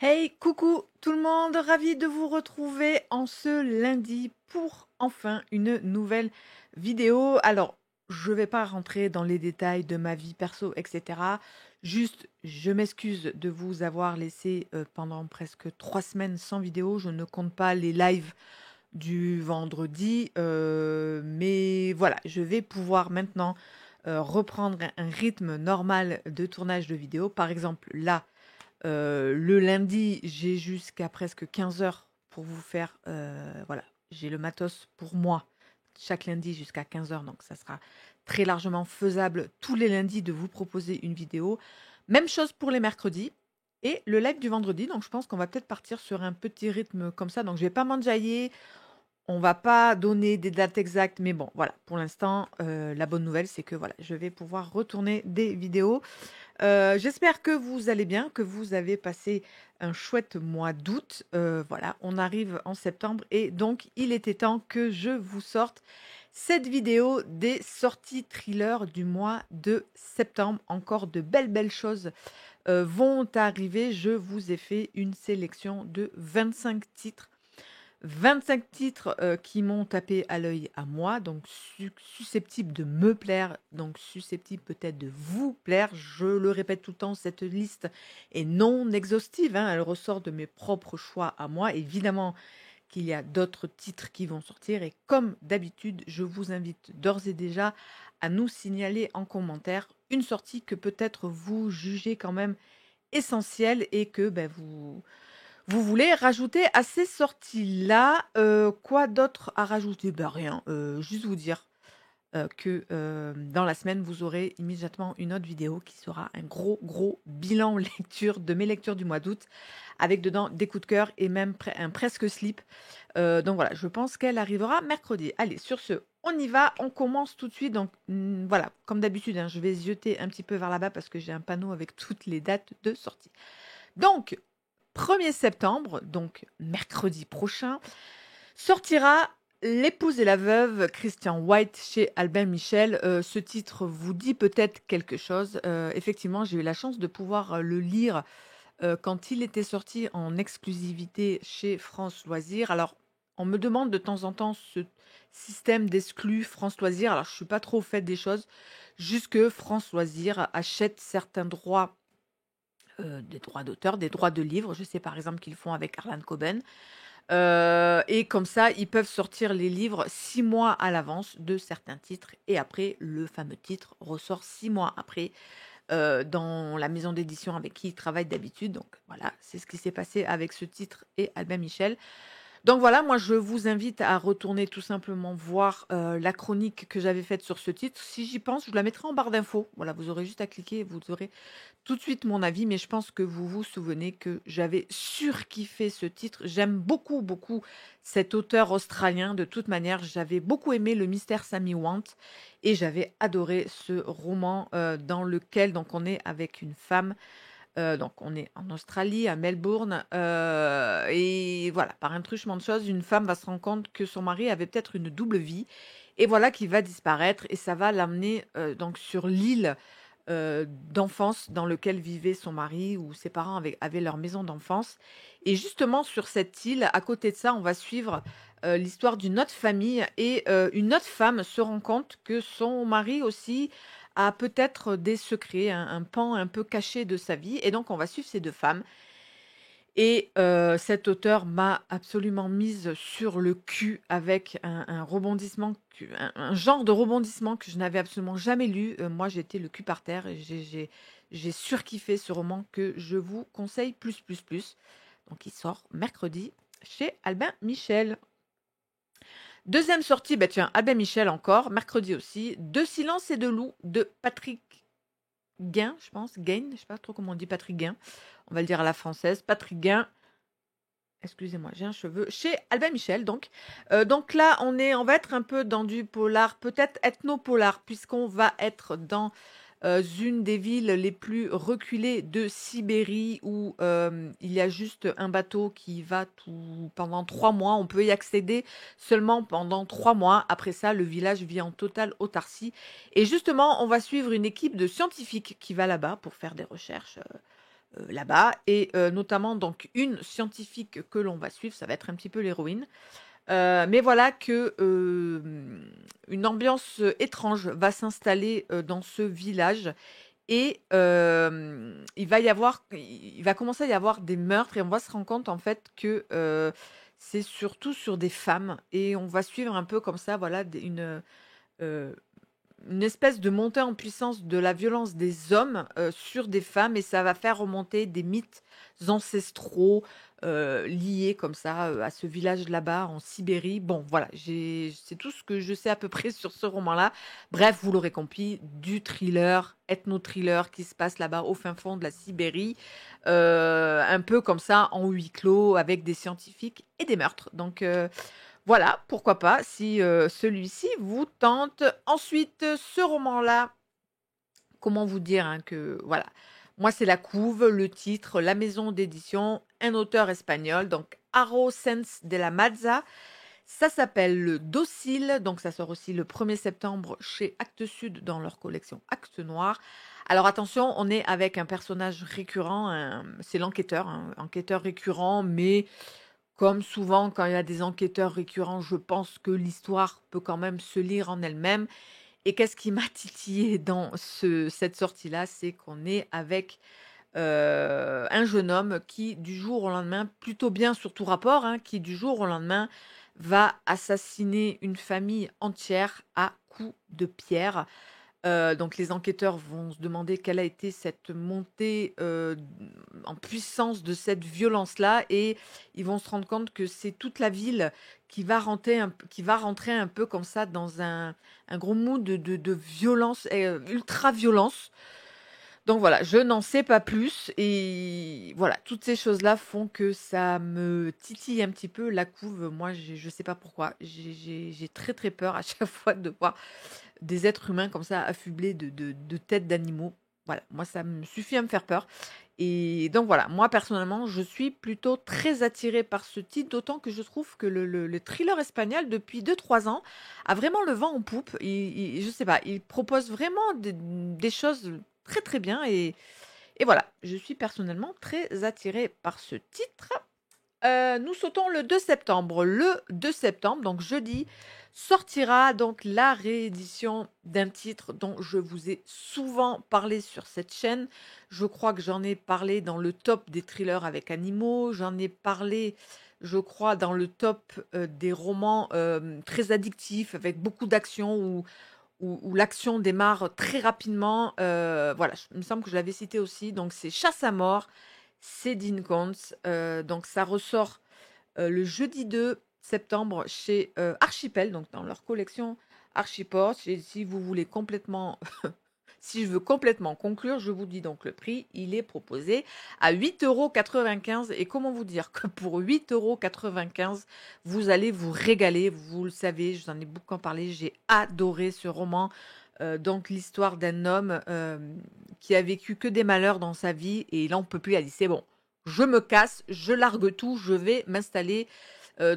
Hey, coucou tout le monde, ravi de vous retrouver en ce lundi pour enfin une nouvelle vidéo. Alors, je vais pas rentrer dans les détails de ma vie perso, etc. Juste, je m'excuse de vous avoir laissé pendant presque 3 semaines sans vidéo. Je ne compte pas les lives du vendredi, mais voilà, je vais pouvoir maintenant reprendre un rythme normal de tournage de vidéo. Par exemple, là, le lundi, j'ai jusqu'à presque 15 heures pour vous faire, voilà, j'ai le matos pour moi chaque lundi jusqu'à 15 heures, donc ça sera très largement faisable tous les lundis de vous proposer une vidéo. Même chose pour les mercredis et le live du vendredi, donc je pense qu'on va peut-être partir sur un petit rythme comme ça, donc je vais pas m'enjailler, on va pas donner des dates exactes, mais bon, voilà, pour l'instant, la bonne nouvelle, c'est que voilà, je vais pouvoir retourner des vidéos. J'espère que vous allez bien, que vous avez passé un chouette mois d'août. Voilà, on arrive en septembre et donc il était temps que je vous sorte cette vidéo des sorties thrillers du mois de septembre. Encore de belles choses vont arriver. Je vous ai fait une sélection de 25 titres. 25 titres qui m'ont tapé à l'œil à moi, donc susceptibles de me plaire, donc susceptibles peut-être de vous plaire. Je le répète tout le temps, cette liste est non exhaustive, hein, elle ressort de mes propres choix à moi. Évidemment qu'il y a d'autres titres qui vont sortir et comme d'habitude, je vous invite d'ores et déjà à nous signaler en commentaire une sortie que peut-être vous jugez quand même essentielle et que vous voulez rajouter à ces sorties-là. Quoi d'autre à rajouter? Ben rien, juste vous dire que dans la semaine, vous aurez immédiatement une autre vidéo qui sera un gros bilan lecture de mes lectures du mois d'août, avec dedans des coups de cœur et même un presque slip. Donc voilà, je pense qu'elle arrivera mercredi. Allez, sur ce, on y va, on commence tout de suite. Donc voilà, comme d'habitude, hein, je vais zioter un petit peu vers là-bas parce que j'ai un panneau avec toutes les dates de sortie. Donc, 1er septembre, donc mercredi prochain, sortira L'épouse et la veuve, Christian White chez Albin Michel. Ce titre vous dit peut-être quelque chose. Effectivement, j'ai eu la chance de pouvoir le lire quand il était sorti en exclusivité chez France Loisirs. Alors, on me demande de temps en temps ce système d'exclus France Loisirs. Alors, je suis pas trop au fait des choses. Juste que France Loisirs achète certains droits, des droits d'auteur, des droits de livres. Je sais par exemple qu'ils font avec Harlan Coben. Et comme ça, ils peuvent sortir les livres 6 mois à l'avance de certains titres. Et après, le fameux titre ressort 6 mois après dans la maison d'édition avec qui ils travaillent d'habitude. Donc voilà, c'est ce qui s'est passé avec ce titre et Albin Michel. Donc voilà, moi je vous invite à retourner tout simplement voir la chronique que j'avais faite sur ce titre. Si j'y pense, je vous la mettrai en barre d'infos. Voilà, vous aurez juste à cliquer et vous aurez tout de suite mon avis, mais je pense que vous vous souvenez que j'avais surkiffé ce titre. J'aime beaucoup cet auteur australien. De toute manière, j'avais beaucoup aimé Le Mystère Sammy Want et j'avais adoré ce roman dans lequel donc on est avec une femme. Donc on est en Australie, à Melbourne, et voilà, par un truchement de choses, une femme va se rendre compte que son mari avait peut-être une double vie, et voilà qu'il va disparaître, et ça va l'amener donc sur l'île d'enfance dans lequel vivait son mari, où ses parents avaient leur maison d'enfance. Et justement, sur cette île, à côté de ça, on va suivre l'histoire d'une autre famille, et une autre femme se rend compte que son mari aussi a peut-être des secrets, un pan un peu caché de sa vie. Et donc, on va suivre ces deux femmes. Et cet auteur m'a absolument mise sur le cul avec un rebondissement, un genre de rebondissement que je n'avais absolument jamais lu. Moi, j'étais le cul par terre et j'ai surkiffé ce roman que je vous conseille plus. Donc, il sort mercredi chez Albin Michel. Deuxième sortie, bah tiens, Albin Michel encore, mercredi aussi. De silence et de loup de Patrick Gain, je pense. Gain, je sais pas trop comment on dit Patrick Gain. On va le dire à la française. Patrick Gain. Excusez-moi, j'ai un cheveu. Chez Albin Michel, donc. Donc là, on va être un peu dans du polar, peut-être ethno-polar, puisqu'on va être dans une des villes les plus reculées de Sibérie, où il y a juste un bateau qui va pendant 3 mois. On peut y accéder seulement pendant 3 mois. Après ça, le village vit en totale autarcie. Et justement, on va suivre une équipe de scientifiques qui va là-bas pour faire des recherches. là-bas et notamment donc une scientifique que l'on va suivre, ça va être un petit peu l'héroïne. Mais voilà que, une ambiance, étrange va s'installer, dans ce village et il va commencer à y avoir des meurtres et on va se rendre compte en fait que, c'est surtout sur des femmes et on va suivre un peu comme ça, voilà, heu, une espèce de montée en puissance de la violence des hommes, sur des femmes et ça va faire remonter des mythes ancestraux, liés comme ça, à ce village là-bas en Sibérie. Bon voilà, c'est tout ce que je sais à peu près sur ce roman-là. Bref, vous l'aurez compris, du thriller, ethno-thriller qui se passe là-bas au fin fond de la Sibérie, un peu comme ça en huis clos avec des scientifiques et des meurtres. Donc voilà, pourquoi pas si, celui-ci vous tente. Ensuite, ce roman-là, comment vous dire, hein, que voilà, moi c'est La Couve, le titre, la maison d'édition, un auteur espagnol, donc Haro Sens de la Mazza. Ça s'appelle Le Docile, donc ça sort aussi le 1er septembre chez Actes Sud dans leur collection Actes Noirs. Alors attention, on est avec un personnage récurrent, c'est l'enquêteur, un enquêteur récurrent, mais comme souvent, quand il y a des enquêteurs récurrents, je pense que l'histoire peut quand même se lire en elle-même. Et qu'est-ce qui m'a titillé dans cette sortie-là, c'est qu'on est avec un jeune homme qui, du jour au lendemain, plutôt bien sur tout rapport, hein, qui du jour au lendemain va assassiner une famille entière à coups de pierre. Donc les enquêteurs vont se demander quelle a été cette montée, en puissance de cette violence-là et ils vont se rendre compte que c'est toute la ville qui va rentrer un peu comme ça dans un gros mood de violence et ultra-violence. Donc voilà, je n'en sais pas plus et voilà, toutes ces choses-là font que ça me titille un petit peu la couve. Moi, je sais pas pourquoi, j'ai très, très peur à chaque fois de voir des êtres humains comme ça affublés de têtes d'animaux. Voilà, moi ça me suffit à me faire peur. Et donc voilà, moi personnellement, je suis plutôt très attirée par ce titre, d'autant que je trouve que le thriller espagnol, depuis 2 3 ans, a vraiment le vent en poupe. Je sais pas, il propose vraiment des choses très très bien. Et voilà, je suis personnellement très attirée par ce titre. Nous sautons le 2 septembre. Le 2 septembre, donc jeudi, sortira donc la réédition d'un titre dont je vous ai souvent parlé sur cette chaîne. Je crois que j'en ai parlé dans le top des thrillers avec animaux. J'en ai parlé, je crois, dans le top des romans très addictifs avec beaucoup d'action où l'action démarre très rapidement. Voilà, il me semble que je l'avais cité aussi. Donc c'est Chasse à mort, c'est Dean Koontz. Donc ça ressort le jeudi 2 septembre chez Archipel, donc dans leur collection Archiport. Et si vous voulez complètement, si je veux complètement conclure, je vous dis donc le prix, il est proposé à 8,95 €. Et comment vous dire que pour 8,95 €, vous allez vous régaler. Vous le savez, je vous en ai beaucoup parlé, j'ai adoré ce roman. Donc l'histoire d'un homme qui a vécu que des malheurs dans sa vie et là on peut plus, il a dit c'est bon, je me casse, je largue tout, je vais m'installer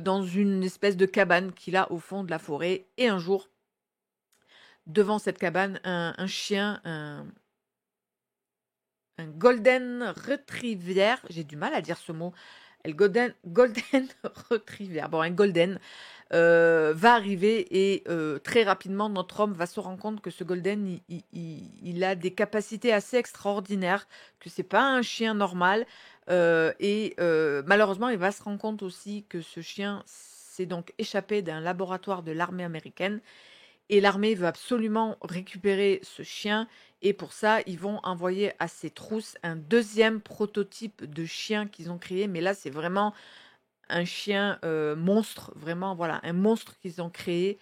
dans une espèce de cabane qu'il a au fond de la forêt. Et un jour, devant cette cabane, un chien, un golden retriever, j'ai du mal à dire ce mot, le golden retriever, bon un golden, va arriver et très rapidement notre homme va se rendre compte que ce golden il a des capacités assez extraordinaires, que c'est pas un chien normal, et malheureusement il va se rendre compte aussi que ce chien s'est donc échappé d'un laboratoire de l'armée américaine et l'armée veut absolument récupérer ce chien et pour ça, ils vont envoyer à ses trousses un deuxième prototype de chien qu'ils ont créé. Mais là, c'est vraiment un chien monstre, vraiment, voilà, un monstre qu'ils ont créé.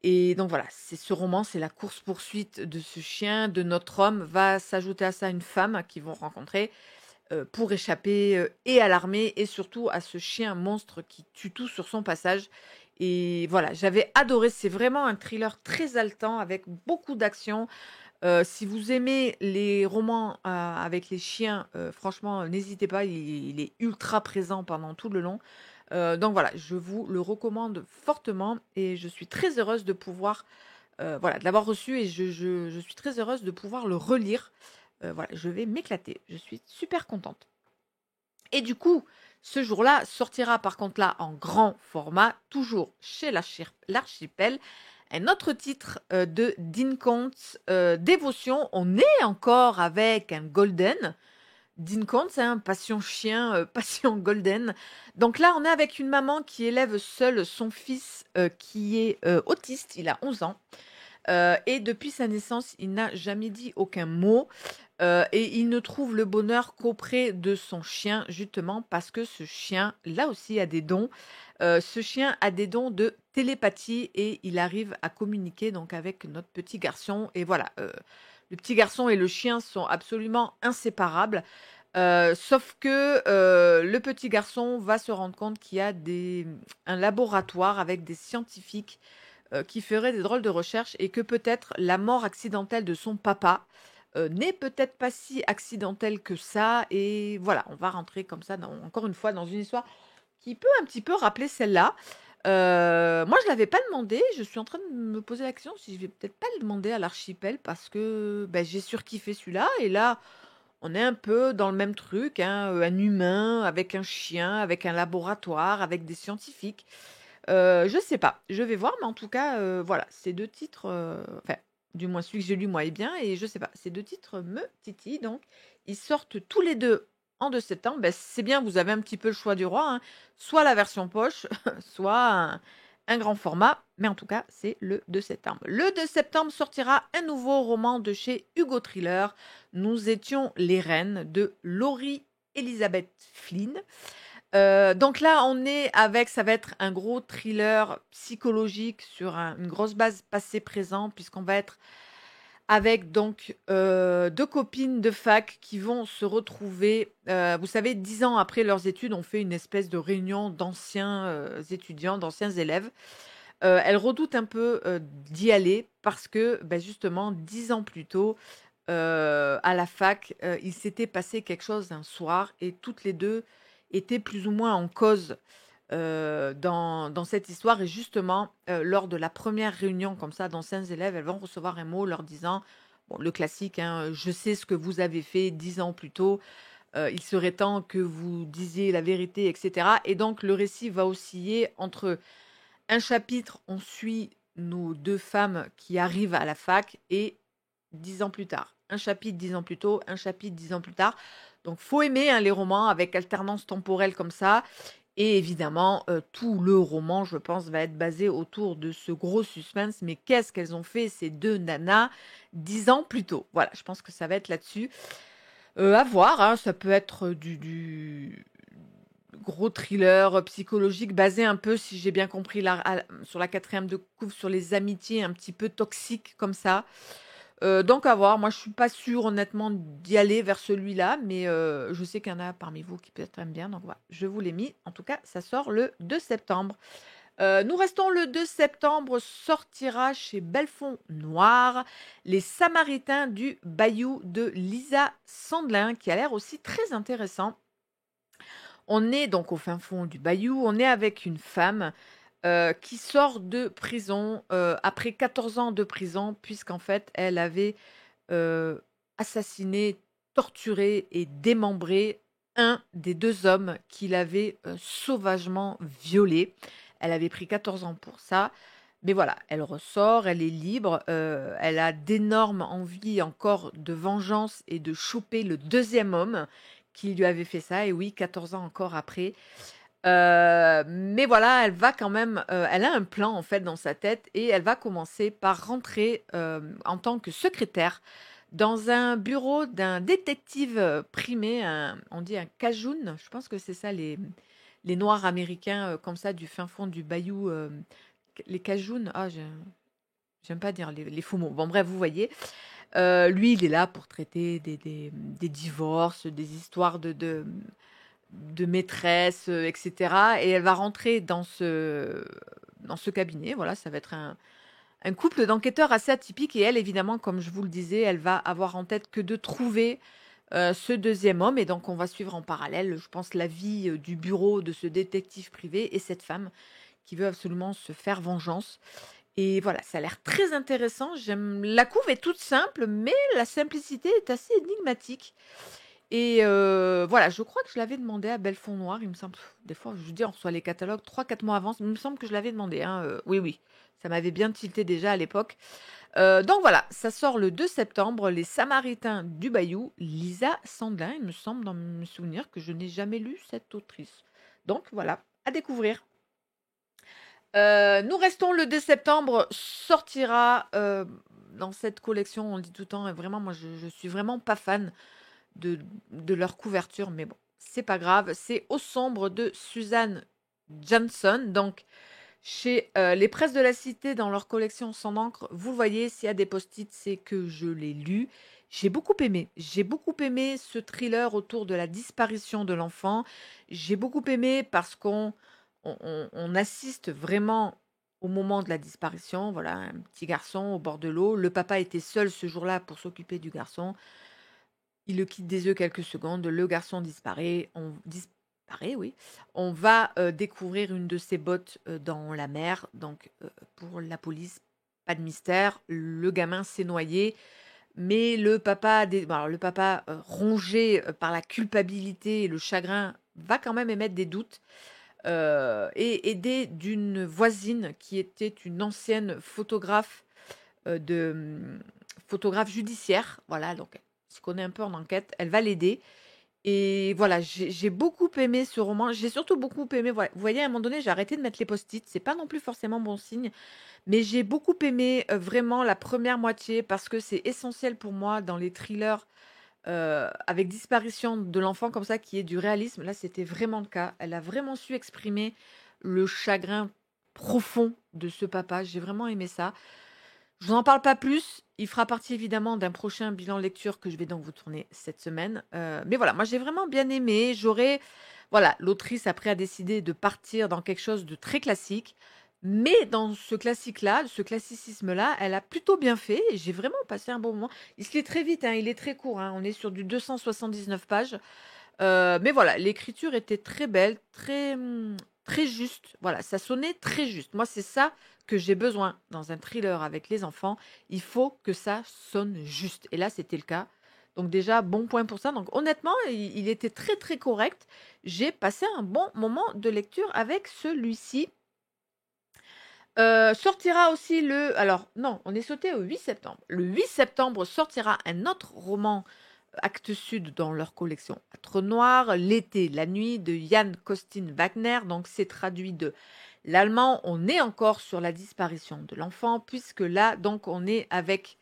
Et donc voilà, c'est ce roman, c'est la course-poursuite de ce chien, de notre homme. Va s'ajouter à ça une femme qu'ils vont rencontrer pour échapper et à l'armée et surtout à ce chien monstre qui tue tout sur son passage. Et voilà, j'avais adoré. C'est vraiment un thriller très haletant avec beaucoup d'action. Si vous aimez les romans avec les chiens, franchement, n'hésitez pas, il est ultra présent pendant tout le long. Donc voilà, je vous le recommande fortement et je suis très heureuse de pouvoir, voilà, de l'avoir reçu et je suis très heureuse de pouvoir le relire. voilà, je vais m'éclater. Je suis super contente. Et du coup, ce jour-là sortira par contre là en grand format, toujours chez l'Archipel, un autre titre de Dean Koontz, Dévotion. On est encore avec un Golden. Dean Koontz, hein, passion chien, passion golden. Donc là, on est avec une maman qui élève seule son fils qui est autiste, il a 11 ans. Et depuis sa naissance, il n'a jamais dit aucun mot. Et il ne trouve le bonheur qu'auprès de son chien, justement parce que ce chien, là aussi, a des dons. Ce chien a des dons de télépathie et il arrive à communiquer donc avec notre petit garçon. Et voilà, le petit garçon et le chien sont absolument inséparables. Sauf que le petit garçon va se rendre compte qu'il y a un laboratoire avec des scientifiques qui feraient des drôles de recherches et que peut-être la mort accidentelle de son papa n'est peut-être pas si accidentelle que ça. Et voilà, on va rentrer comme ça, encore une fois, dans une histoire qui peut un petit peu rappeler celle-là. Moi, je l'avais pas demandé. Je suis en train de me poser la question si je vais peut-être pas le demander à l'Archipel parce que j'ai surkiffé celui-là. Et là, on est un peu dans le même truc, hein, un humain avec un chien, avec un laboratoire, avec des scientifiques. Je sais pas, je vais voir, mais en tout cas, voilà, ces 2 titres, enfin, du moins celui que j'ai lu moi est bien et je sais pas, ces 2 titres me titillent donc ils sortent tous les 2 en 2 septembre. C'est bien, vous avez un petit peu le choix du roi, hein, soit la version poche, soit un grand format, mais en tout cas, c'est le 2 septembre. Le 2 septembre sortira un nouveau roman de chez Hugo Thriller, Nous étions les reines de Laurie Elizabeth Flynn. Donc là, on est avec ça va être un gros thriller psychologique sur une grosse base passé-présent, puisqu'on va être avec donc 2 copines de fac qui vont se retrouver, vous savez, 10 ans après leurs études, on fait une espèce de réunion d'anciens étudiants, d'anciens élèves. Elles redoutent un peu d'y aller parce que justement, 10 ans plus tôt, à la fac, il s'était passé quelque chose un soir et toutes les 2 étaient plus ou moins en cause dans cette histoire. Et justement, lors de la première réunion comme ça d'anciens élèves, elles vont recevoir un mot leur disant, bon, le classique, hein, je sais ce que vous avez fait 10 ans plus tôt, il serait temps que vous disiez la vérité, etc. Et donc, le récit va osciller entre un chapitre, on suit nos 2 femmes qui arrivent à la fac et 10 ans plus tard. Un chapitre 10 ans plus tôt, un chapitre 10 ans plus tard. Donc, faut aimer hein, les romans avec alternance temporelle comme ça. Et évidemment, tout le roman, je pense, va être basé autour de ce gros suspense. Mais qu'est-ce qu'elles ont fait, ces 2 nanas, 10 ans plus tôt? Voilà, je pense que ça va être là-dessus. À voir, hein, ça peut être du gros thriller psychologique basé un peu, si j'ai bien compris, sur la 4e de couve, sur les amitiés un petit peu toxiques comme ça. Donc à voir. Moi, je suis pas sûre honnêtement d'y aller vers celui-là, mais je sais qu'il y en a parmi vous qui peut-être aiment bien. Donc voilà, je vous l'ai mis. En tout cas, ça sort le 2 septembre. Nous restons le 2 septembre, sortira chez Belfond Noir Les Samaritains du Bayou de Lisa Sandelin, qui a l'air aussi très intéressant. On est donc au fin fond du Bayou, on est avec une femme qui sort de prison après 14 ans de prison, puisqu'en fait, elle avait assassiné, torturé et démembré un des 2 hommes qui l'avait sauvagement violée. Elle avait pris 14 ans pour ça. Mais voilà, elle ressort, elle est libre, elle a d'énormes envies encore de vengeance et de choper le 2e homme qui lui avait fait ça. Et oui, 14 ans encore après. Mais voilà, elle va quand même, elle a un plan en fait dans sa tête et elle va commencer par rentrer en tant que secrétaire dans un bureau d'un détective primé, on dit un cajoun, je pense que c'est ça les Noirs américains comme ça du fin fond du bayou, les cajouns, j'aime pas dire les faux mots. Bon bref, vous voyez. Lui, il est là pour traiter des divorces, des histoires de maîtresse, etc. Et elle va rentrer dans ce cabinet. Voilà, ça va être un couple d'enquêteurs assez atypique. Et elle, évidemment, comme je vous le disais, elle va avoir en tête que de trouver ce 2e homme. Et donc, on va suivre en parallèle, je pense, la vie du bureau de ce détective privé et cette femme qui veut absolument se faire vengeance. et voilà, ça a l'air très intéressant. J'aime la couve est toute simple, mais la simplicité est assez énigmatique et voilà, je crois que je l'avais demandé à Belfond Noir, il me semble. Des fois, je vous dis, on reçoit les catalogues 3-4 mois avant, il me semble que je l'avais demandé, hein, oui, oui, ça m'avait bien tilté déjà à l'époque. Donc voilà, ça sort le 2 septembre, Les Samaritains du Bayou, Lisa Sandlin, il me semble dans mes souvenirs que je n'ai jamais lu cette autrice. Donc voilà, à découvrir. Nous restons le 2 septembre, sortira dans cette collection, on le dit tout le temps, et vraiment, moi je suis vraiment pas fan de, de leur couverture, mais bon, c'est pas grave. C'est Au sombre de Suzanne Johnson, donc chez les Presses de la Cité dans leur collection Sans encre. Vous le voyez, s'il y a des post-it, c'est que je l'ai lu. J'ai beaucoup aimé. J'ai beaucoup aimé ce thriller autour de la disparition de l'enfant. J'ai beaucoup aimé parce qu'on assiste vraiment au moment de la disparition. Voilà, un petit garçon au bord de l'eau. Le papa était seul ce jour-là pour s'occuper du garçon. Il le quitte des yeux quelques secondes. Le garçon disparaît. Disparaît, oui. On va découvrir une de ses bottes dans la mer. Donc, pour la police, pas de mystère. Le gamin s'est noyé. Mais le papa, alors, le papa rongé par la culpabilité et le chagrin, va quand même émettre des doutes. Et aidé d'une voisine qui était une ancienne photographe photographe judiciaire. Voilà, donc elle se connaît un peu en enquête. Elle va l'aider. Et voilà, j'ai beaucoup aimé ce roman. J'ai surtout beaucoup aimé. Voilà, vous voyez, à un moment donné, j'ai arrêté de mettre les post-it. C'est pas non plus forcément bon signe. Mais j'ai beaucoup aimé vraiment la première moitié parce que c'est essentiel pour moi dans les thrillers avec disparition de l'enfant comme ça qui est du réalisme. Là, c'était vraiment le cas. Elle a vraiment su exprimer le chagrin profond de ce papa. J'ai vraiment aimé ça. Je vous en parle pas plus. Il fera partie évidemment d'un prochain bilan lecture que je vais donc vous tourner cette semaine. Mais voilà, moi j'ai vraiment bien aimé. Voilà, l'autrice après a décidé de partir dans quelque chose de très classique. Mais dans ce classique-là, ce classicisme-là, elle a plutôt bien fait. Et j'ai vraiment passé un bon moment. Il se lit très vite, hein, il est très court, hein, on est sur du 279 pages. Mais voilà, l'écriture était très belle, très juste. Voilà, ça sonnait très juste. Moi, c'est ça que j'ai besoin dans un thriller avec les enfants. Il faut que ça sonne juste. Et là, c'était le cas. Donc déjà, bon point pour ça. Donc honnêtement, il était très très correct. J'ai passé un bon moment de lecture avec celui-ci. Sortira aussi alors non, on est sauté au 8 septembre. Le 8 septembre sortira un autre roman Actes Sud dans leur collection Âtre Noir, L'été, la nuit de Jan Costin Wagner. Donc c'est traduit de l'allemand. On est encore sur la disparition de l'enfant puisque là donc on est avec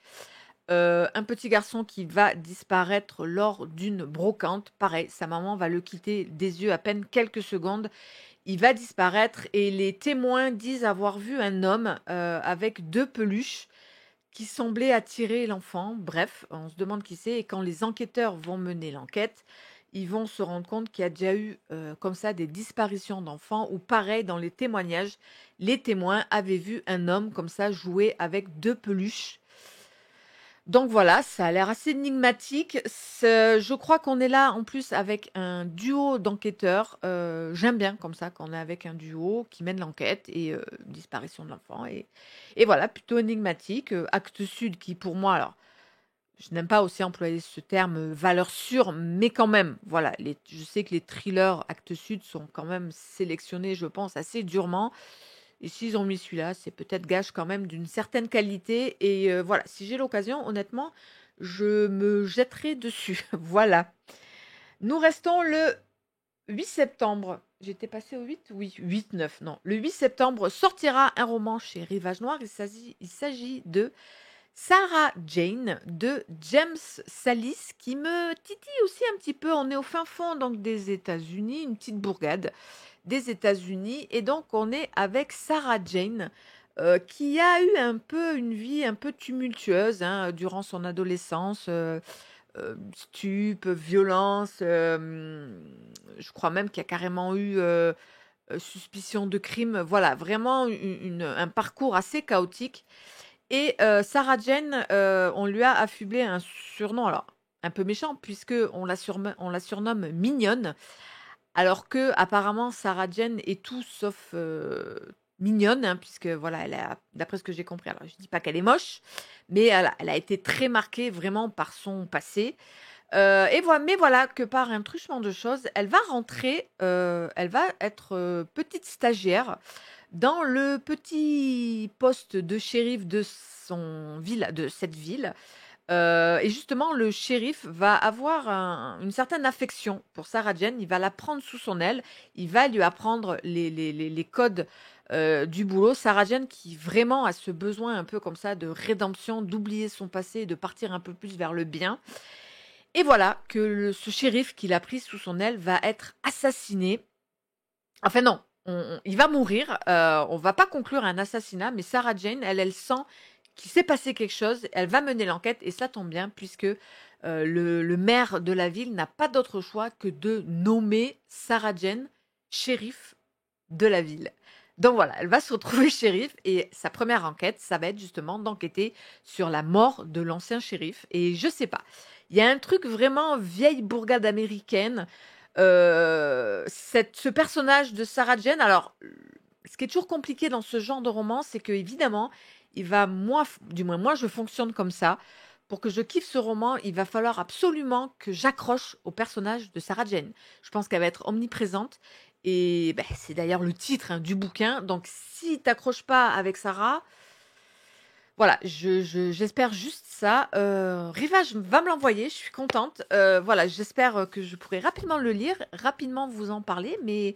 un petit garçon qui va disparaître lors d'une brocante. Pareil, sa maman va le quitter des yeux à peine quelques secondes. Il va disparaître et les témoins disent avoir vu un homme avec 2 peluches qui semblaient attirer l'enfant. Bref, on se demande qui c'est et quand les enquêteurs vont mener l'enquête, ils vont se rendre compte qu'il y a déjà eu comme ça des disparitions d'enfants ou pareil dans les témoignages, les témoins avaient vu un homme comme ça jouer avec 2 peluches. Donc voilà, ça a l'air assez énigmatique. Je crois qu'on est là en plus avec un duo d'enquêteurs. J'aime bien comme ça qu'on est avec un duo qui mène l'enquête et disparition de l'enfant. Et voilà, plutôt énigmatique. Actes Sud qui pour moi, alors je n'aime pas aussi employer ce terme valeur sûre, mais quand même, voilà, je sais que les thrillers Actes Sud sont quand même sélectionnés, je pense, assez durement. Et s'ils ont mis celui-là, c'est peut-être gage quand même d'une certaine qualité. Et voilà, si j'ai l'occasion, honnêtement, je me jetterai dessus. Voilà. Nous restons le 8 septembre. J'étais passée au 8? Oui, 8-9, non. Le 8 septembre sortira un roman chez Rivage Noir. Il s'agit de Sarah Jane de James Salis qui me titille aussi un petit peu. On est au fin fond donc des États-Unis, une petite bourgade des États-Unis. Et donc, on est avec Sarah Jane, qui a eu un peu une vie un peu tumultueuse hein, durant son adolescence. Stup, violence. Je crois même qu'il y a carrément eu suspicion de crime. Voilà, vraiment un parcours assez chaotique. Et Sarah Jane, on lui a affublé un surnom, alors un peu méchant, puisque on la surnomme mignonne. Alors que apparemment Sarah Jane est tout sauf mignonne, hein, puisque voilà, elle a, d'après ce que j'ai compris, alors je dis pas qu'elle est moche, mais elle a été très marquée vraiment par son passé. Mais voilà que par un truchement de choses, elle va rentrer, elle va être petite stagiaire dans le petit poste de shérif de cette ville. Et justement, le shérif va avoir une certaine affection pour Sarah Jane. Il va la prendre sous son aile. Il va lui apprendre les codes du boulot. Sarah Jane qui vraiment a ce besoin un peu comme ça de rédemption, d'oublier son passé et de partir un peu plus vers le bien. Et voilà que ce shérif qu'il a pris sous son aile va être assassiné. Enfin non, il va mourir. On va pas conclure un assassinat, mais Sarah Jane, elle sent qu'il s'est passé quelque chose. Elle va mener l'enquête et ça tombe bien puisque le maire de la ville n'a pas d'autre choix que de nommer Sarah Jane shérif de la ville. Donc voilà, elle va se retrouver shérif et sa première enquête, ça va être justement d'enquêter sur la mort de l'ancien shérif. Et je sais pas, il y a un truc vraiment vieille bourgade américaine. Ce personnage de Sarah Jane, alors, ce qui est toujours compliqué dans ce genre de roman, c'est que évidemment, du moins moi, je fonctionne comme ça. Pour que je kiffe ce roman, il va falloir absolument que j'accroche au personnage de Sarah Jane. Je pense qu'elle va être omniprésente. Et ben, c'est d'ailleurs le titre hein, du bouquin. Donc, si t'accroches pas avec Sarah, voilà, j'espère juste ça. Rivage va me l'envoyer, je suis contente. Voilà, j'espère que je pourrai rapidement le lire, rapidement vous en parler, mais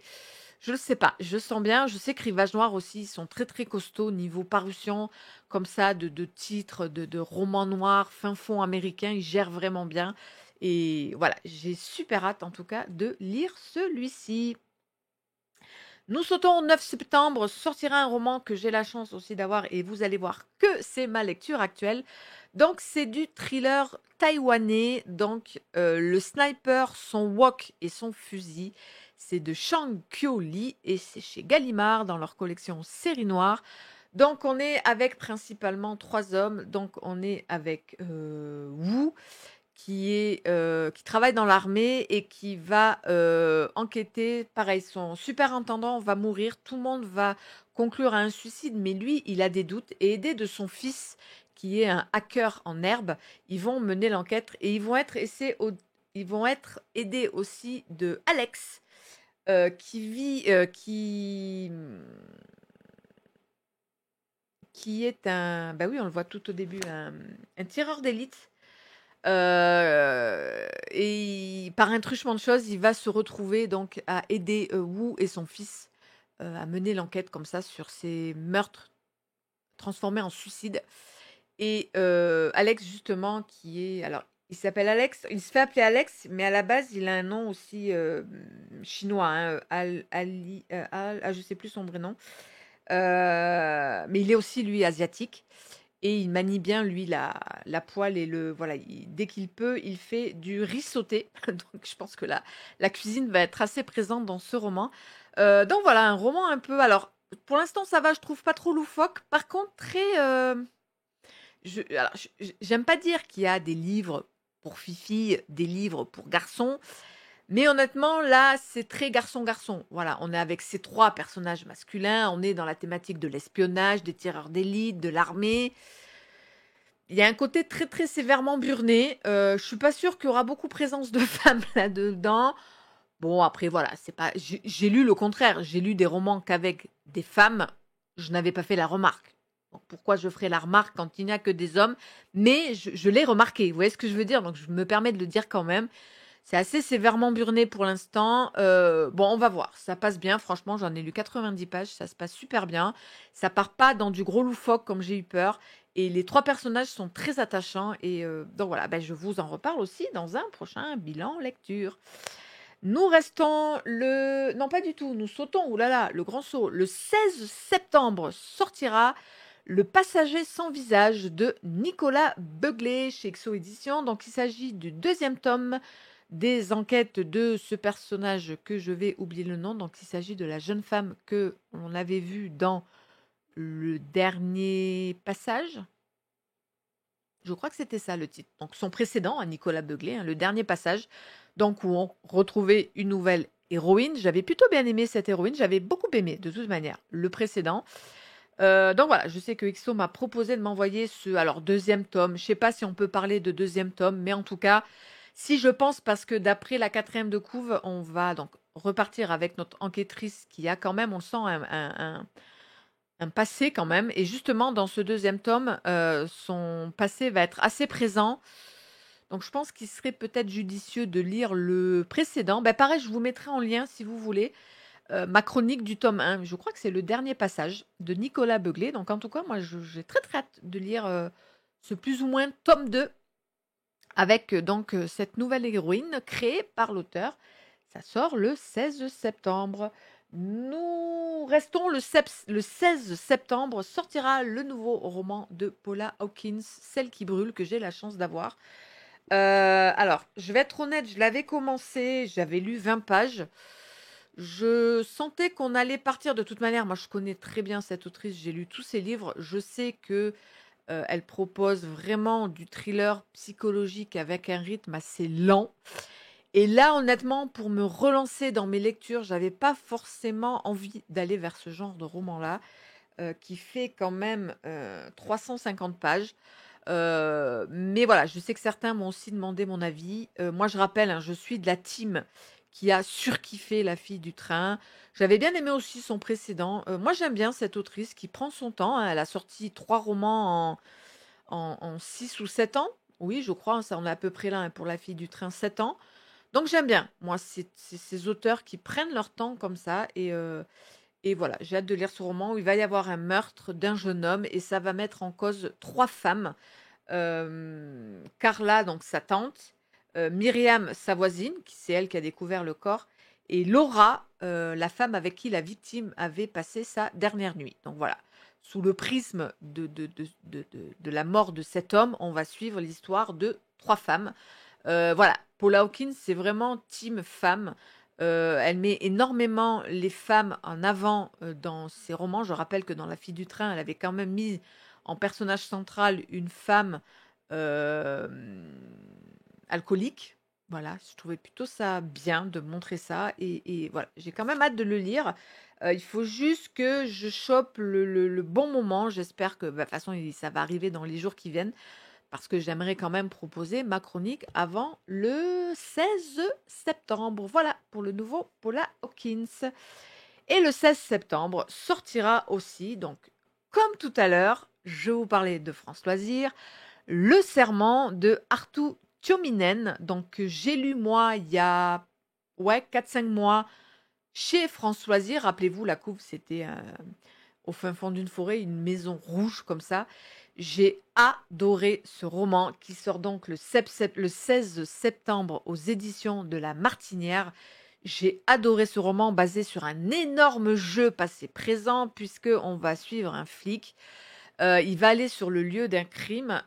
je ne sais pas. Je sens bien, je sais que Rivage Noir aussi, ils sont très très costauds niveau parution, comme ça, de titres, de romans noirs, fin fond américain, ils gèrent vraiment bien. Et voilà, j'ai super hâte en tout cas de lire celui-ci. Nous sautons au 9 septembre, sortira un roman que j'ai la chance aussi d'avoir et vous allez voir que c'est ma lecture actuelle. Donc c'est du thriller taïwanais, donc le sniper, son wok et son fusil. C'est de Shang Kyo Lee et c'est chez Gallimard dans leur collection Série Noire. Donc on est avec principalement 3 hommes. Donc on est avec Wu qui travaille dans l'armée et qui va enquêter. Pareil, son superintendant va mourir, tout le monde va conclure à un suicide, mais lui, il a des doutes. Et aidé de son fils, qui est un hacker en herbe, ils vont mener l'enquête et ils vont être aidés aussi de Alex, qui est un, bah oui, on le voit tout au début, un tireur d'élite. Et par un truchement de choses, il va se retrouver donc à aider Wu et son fils à mener l'enquête comme ça sur ces meurtres transformés en suicide. Et Alex justement qui est alors il s'appelle Alex, il se fait appeler Alex, mais à la base il a un nom aussi chinois, hein, je sais plus son vrai nom, mais il est aussi lui asiatique. Et il manie bien, lui, la poêle et voilà, dès qu'il peut, il fait du riz sauté. Donc, je pense que la cuisine va être assez présente dans ce roman. Donc, voilà, un roman un peu. Alors, pour l'instant, ça va, je trouve pas trop loufoque. Par contre, très. Alors, j'aime pas dire qu'il y a des livres pour filles, des livres pour garçons. Mais honnêtement, là, c'est très garçon-garçon. Voilà, on est avec ces 3 personnages masculins. On est dans la thématique de l'espionnage, des tireurs d'élite, de l'armée. Il y a un côté très, très sévèrement burné. Je suis pas sûre qu'il y aura beaucoup présence de femmes là-dedans. Bon, après, voilà, c'est pas. J'ai lu le contraire. J'ai lu des romans qu'avec des femmes, je n'avais pas fait la remarque. Donc, pourquoi je ferais la remarque quand il n'y a que des hommes? Mais je l'ai remarqué. Vous voyez ce que je veux dire? Donc, je me permets de le dire quand même. C'est assez sévèrement burné pour l'instant. Bon, on va voir. Ça passe bien. Franchement, j'en ai lu 90 pages. Ça se passe super bien. Ça part pas dans du gros loufoque comme j'ai eu peur. Et les 3 personnages sont très attachants. Et donc voilà, ben, je vous en reparle aussi dans un prochain bilan lecture. Nous restons le... Non, pas du tout. Nous sautons, oulala, le grand saut. Le 16 septembre sortira Le passager sans visage de Nicolas Beuglet chez Exo Éditions. Donc, il s'agit du 2e tome des enquêtes de ce personnage que je vais oublier le nom. Donc, il s'agit de la jeune femme que on avait vue dans le dernier passage. Je crois que c'était ça le titre. Donc, son précédent à Nicolas Beuglet, hein, le dernier passage. Donc, où on retrouvait une nouvelle héroïne. J'avais plutôt bien aimé cette héroïne. J'avais beaucoup aimé, de toute manière, le précédent. Donc voilà, je sais que XO m'a proposé de m'envoyer alors, deuxième tome. Je sais pas si on peut parler de deuxième tome, mais en tout cas, si je pense, parce que d'après la quatrième de couve, on va donc repartir avec notre enquêtrice qui a quand même, on sent, un passé quand même. Et justement, dans ce deuxième tome, son passé va être assez présent. Donc, je pense qu'il serait peut-être judicieux de lire le précédent. Ben, pareil, je vous mettrai en lien si vous voulez ma chronique du tome 1. Je crois que c'est le dernier passage de Nicolas Beuglet. Donc, en tout cas, moi, j'ai très très hâte de lire ce plus ou moins tome 2 avec donc cette nouvelle héroïne créée par l'auteur. Ça sort le 16 septembre. Nous restons le 16 septembre, sortira le nouveau roman de Paula Hawkins, Celle qui brûle, que j'ai la chance d'avoir. Alors, je vais être honnête, je l'avais commencé, j'avais lu 20 pages. Je sentais qu'on allait partir de toute manière. Moi, je connais très bien cette autrice, j'ai lu tous ses livres. Je sais que elle propose vraiment du thriller psychologique avec un rythme assez lent. Et là, honnêtement, pour me relancer dans mes lectures, j'avais pas forcément envie d'aller vers ce genre de roman-là, qui fait quand même 350 pages. Mais voilà, je sais que certains m'ont aussi demandé mon avis. Moi, je rappelle, hein, je suis de la team qui a surkiffé La fille du train. J'avais bien aimé aussi son précédent. Moi, j'aime bien cette autrice qui prend son temps, hein. Elle a sorti 3 romans en 6 ou 7 ans. Oui, je crois, ça on est à peu près là, hein, pour La fille du train, 7 ans. Donc j'aime bien, moi, ces auteurs qui prennent leur temps comme ça. Et voilà, j'ai hâte de lire ce roman où il va y avoir un meurtre d'un jeune homme et ça va mettre en cause 3 femmes. Carla, donc sa tante, Myriam, sa voisine, c'est elle qui a découvert le corps, et Laura, la femme avec qui la victime avait passé sa dernière nuit. Donc voilà, sous le prisme de la mort de cet homme, on va suivre l'histoire de 3 femmes. Voilà, Paula Hawkins, c'est vraiment team femme. Elle met énormément les femmes en avant dans ses romans. Je rappelle que dans La fille du train, elle avait quand même mis en personnage central une femme euh, alcoolique. Voilà, je trouvais plutôt ça bien de montrer ça. Et voilà, j'ai quand même hâte de le lire. Il faut juste que je chope le bon moment. J'espère que, de toute façon, ça va arriver dans les jours qui viennent. Parce que j'aimerais quand même proposer ma chronique avant le 16 septembre. Voilà, pour le nouveau Paula Hawkins. Et le 16 septembre sortira aussi, donc comme tout à l'heure, je vous parlais de France Loisirs, Le Serment de Arttu Tuominen, donc que j'ai lu moi il y a 4-5 mois chez France Loisirs. Rappelez-vous, la couve, c'était au fin fond d'une forêt, une maison rouge comme ça. J'ai adoré ce roman qui sort donc le 16 septembre aux éditions de La Martinière. J'ai adoré ce roman basé sur un énorme jeu passé-présent puisque on va suivre un flic. Il va aller sur le lieu d'un crime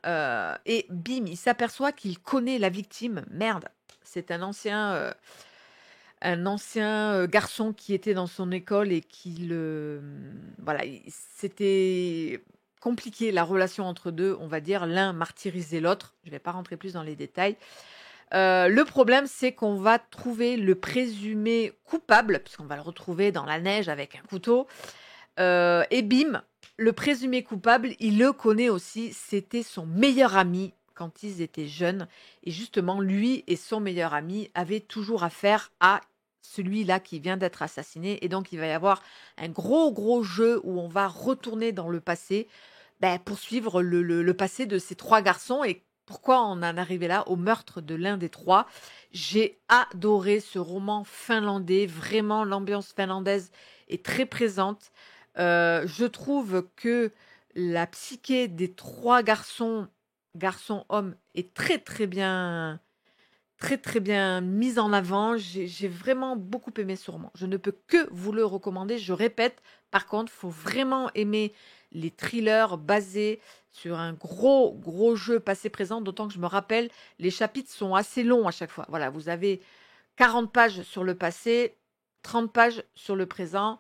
et bim, il s'aperçoit qu'il connaît la victime. Merde, c'est un ancien garçon qui était dans son école et voilà, c'était compliqué la relation entre deux, on va dire. L'un martyrisait l'autre. Je ne vais pas rentrer plus dans les détails. Le problème, c'est qu'on va trouver le présumé coupable, puisqu'on va le retrouver dans la neige avec un couteau. Et bim, le présumé coupable, il le connaît aussi. C'était son meilleur ami quand ils étaient jeunes. Et justement, lui et son meilleur ami avaient toujours affaire à celui-là qui vient d'être assassiné. Et donc, il va y avoir un gros jeu où on va retourner dans le passé pour suivre le passé de ces 3 garçons et pourquoi on en est arrivé là, au meurtre de l'un des 3. J'ai adoré ce roman finlandais. Vraiment, l'ambiance finlandaise est très présente. Je trouve que la psyché des 3 garçons-hommes, est très bien mise en avant. J'ai vraiment beaucoup aimé ce roman. Je ne peux que vous le recommander. Je répète, par contre, il faut vraiment aimer les thrillers basés sur un gros jeu passé-présent, d'autant que je me rappelle, les chapitres sont assez longs à chaque fois. Voilà, vous avez 40 pages sur le passé, 30 pages sur le présent,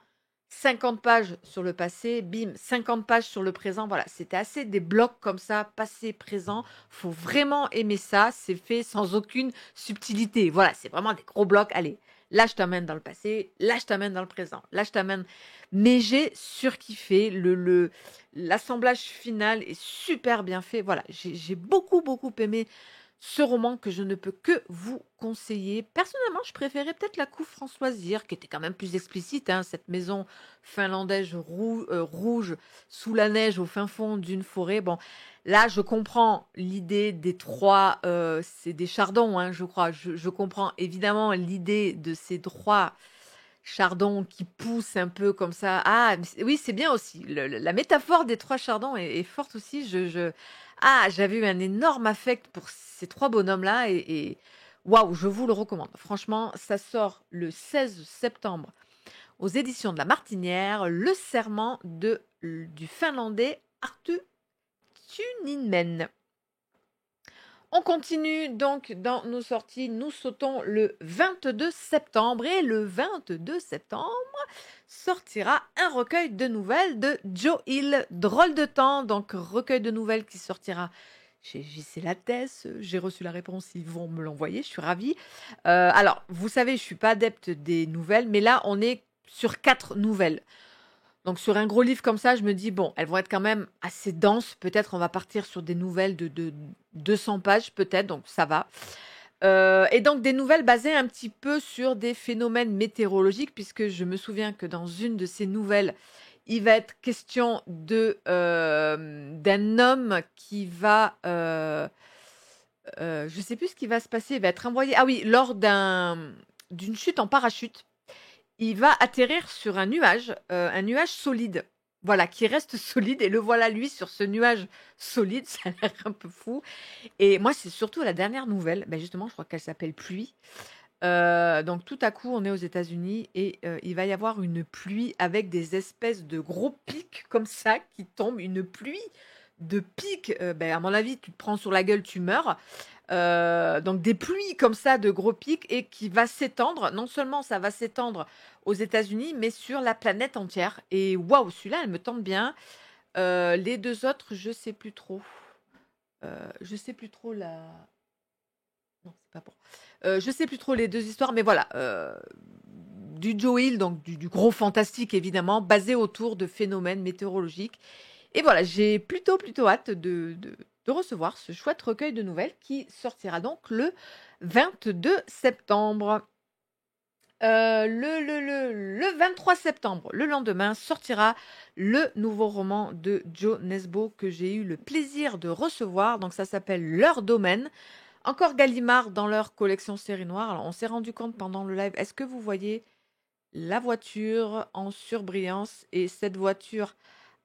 50 pages sur le passé, bim, 50 pages sur le présent. Voilà, c'était assez des blocs comme ça, passé, présent. Faut vraiment aimer ça. C'est fait sans aucune subtilité. Voilà, c'est vraiment des gros blocs. Allez, Là, je t'emmène dans le passé. Là, je t'emmène dans le présent. Là, je t'emmène. Mais j'ai surkiffé. L'assemblage final est super bien fait. Voilà, j'ai beaucoup, beaucoup aimé ce roman que je ne peux que vous conseiller. Personnellement, je préférais peut-être La Cour Françoisire, qui était quand même plus explicite, hein, cette maison finlandaise rouge sous la neige au fin fond d'une forêt. Bon, là, je comprends l'idée des trois, c'est des chardons, hein, je crois. Je comprends évidemment l'idée de ces trois chardons qui poussent un peu comme ça. Ah, oui, c'est bien aussi. La métaphore des trois chardons est forte aussi. J'avais eu un énorme affect pour ces trois bonhommes-là et waouh, je vous le recommande. Franchement, ça sort le 16 septembre aux éditions de La Martinière, Le Serment du Finlandais Arttu Tuninmen. On continue donc dans nos sorties. Nous sautons le 22 septembre. Et le 22 septembre sortira un recueil de nouvelles de Joe Hill. Drôle de temps. Donc, recueil de nouvelles qui sortira chez JC Lattès. J'ai reçu la réponse. Ils vont me l'envoyer. Je suis ravie. Alors, vous savez, je ne suis pas adepte des nouvelles. Mais là, on est sur 4 nouvelles. Donc sur un gros livre comme ça, je me dis, bon, elles vont être quand même assez denses. Peut-être on va partir sur des nouvelles de 200 pages, peut-être, donc ça va. Et donc des nouvelles basées un petit peu sur des phénomènes météorologiques, puisque je me souviens que dans une de ces nouvelles, il va être question d'un homme qui va... je ne sais plus ce qui va se passer, il va être envoyé... Ah oui, lors d'une chute en parachute. Il va atterrir sur un nuage solide. Voilà, qui reste solide. Et le voilà, lui, sur ce nuage solide. Ça a l'air un peu fou. Et moi, c'est surtout la dernière nouvelle. Ben justement, je crois qu'elle s'appelle Pluie. Donc, tout à coup, on est aux États-Unis et il va y avoir une pluie avec des espèces de gros pics comme ça qui tombent. Une pluie de pics. À mon avis, tu te prends sur la gueule, tu meurs. Donc des pluies comme ça de gros pics et qui va s'étendre. Non seulement ça va s'étendre aux États-Unis, mais sur la planète entière. Et waouh, celui-là, elle me tente bien. Les deux autres, je sais plus trop. Je sais plus trop la. Non, c'est pas bon. Je sais plus trop les deux histoires, mais voilà. Du Joe Hill, donc du gros fantastique évidemment, basé autour de phénomènes météorologiques. Et voilà, j'ai plutôt hâte de recevoir ce chouette recueil de nouvelles qui sortira donc le 22 septembre. Le 23 septembre, le lendemain, sortira le nouveau roman de Joe Nesbo que j'ai eu le plaisir de recevoir. Donc ça s'appelle Leur Domaine. Encore Gallimard dans leur collection série noire. Alors on s'est rendu compte pendant le live, est-ce que vous voyez la voiture en surbrillance? Et cette voiture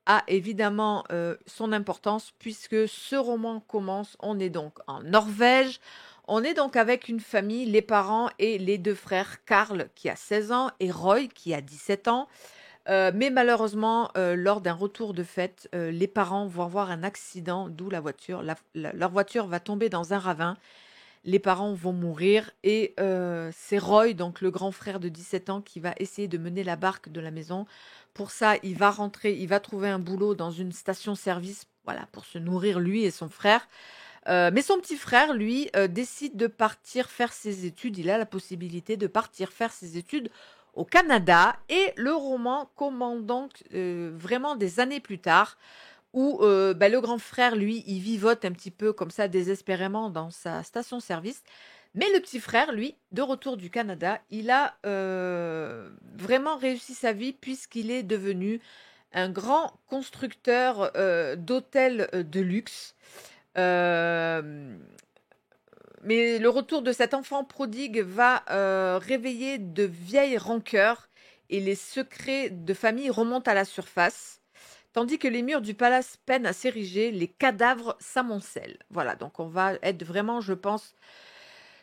a évidemment son importance puisque ce roman commence, on est donc en Norvège, on est donc avec une famille, les parents et les deux frères, Karl qui a 16 ans et Roy qui a 17 ans. Mais malheureusement, lors d'un retour de fête, les parents vont avoir un accident, d'où la voiture. Leur voiture va tomber dans un ravin. Les parents vont mourir et c'est Roy, donc le grand frère de 17 ans, qui va essayer de mener la barque de la maison. Pour ça, il va rentrer, il va trouver un boulot dans une station-service, voilà, pour se nourrir lui et son frère. Mais son petit frère, lui, décide de partir faire ses études. Il a la possibilité de partir faire ses études au Canada. Et le roman commence donc vraiment des années plus tard, où le grand frère, lui, il vivote un petit peu comme ça désespérément dans sa station-service. Mais le petit frère, lui, de retour du Canada, il a vraiment réussi sa vie puisqu'il est devenu un grand constructeur d'hôtels de luxe. Mais le retour de cet enfant prodigue va réveiller de vieilles rancœurs et les secrets de famille remontent à la surface. Tandis que les murs du palace peinent à s'ériger, les cadavres s'amoncellent. Voilà, donc on va être vraiment, je pense,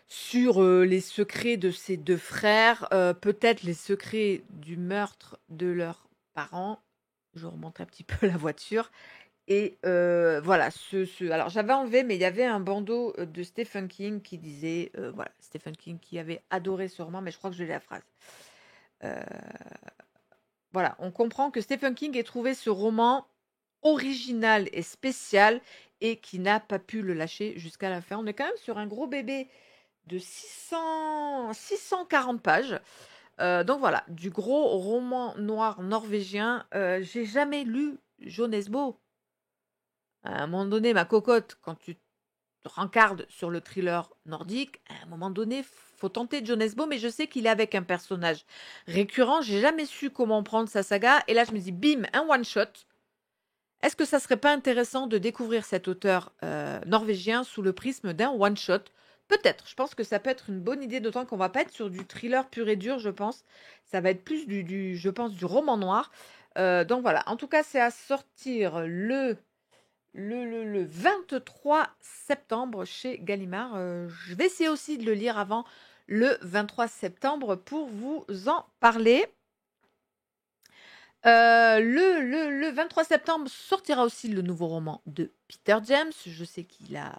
sur les secrets de ces deux frères, peut-être les secrets du meurtre de leurs parents. Je remonte un petit peu la voiture. Et voilà, alors j'avais enlevé, mais il y avait un bandeau de Stephen King qui disait, voilà, Stephen King qui avait adoré ce roman, mais je crois que je l'ai la phrase. Voilà, on comprend que Stephen King ait trouvé ce roman original et spécial et qui n'a pas pu le lâcher jusqu'à la fin. On est quand même sur un gros bébé de 640 pages. Donc voilà, du gros roman noir norvégien. J'ai jamais lu Jo Nesbø. À un moment donné, ma cocotte, quand tu te rencardes sur le thriller nordique, à un moment donné, faut tenter Jo Nesbø, mais je sais qu'il est avec un personnage récurrent. J'ai jamais su comment prendre sa saga. Et là, je me dis, bim, un one-shot. Est-ce que ça serait pas intéressant de découvrir cet auteur norvégien sous le prisme d'un one-shot? Peut-être. Je pense que ça peut être une bonne idée, d'autant qu'on va pas être sur du thriller pur et dur, je pense. Ça va être plus je pense, du roman noir. Donc voilà. En tout cas, c'est à sortir le 23 septembre chez Gallimard. Je vais essayer aussi de le lire avant le 23 septembre pour vous en parler. Le 23 septembre sortira aussi le nouveau roman de Peter James. Je sais qu'il a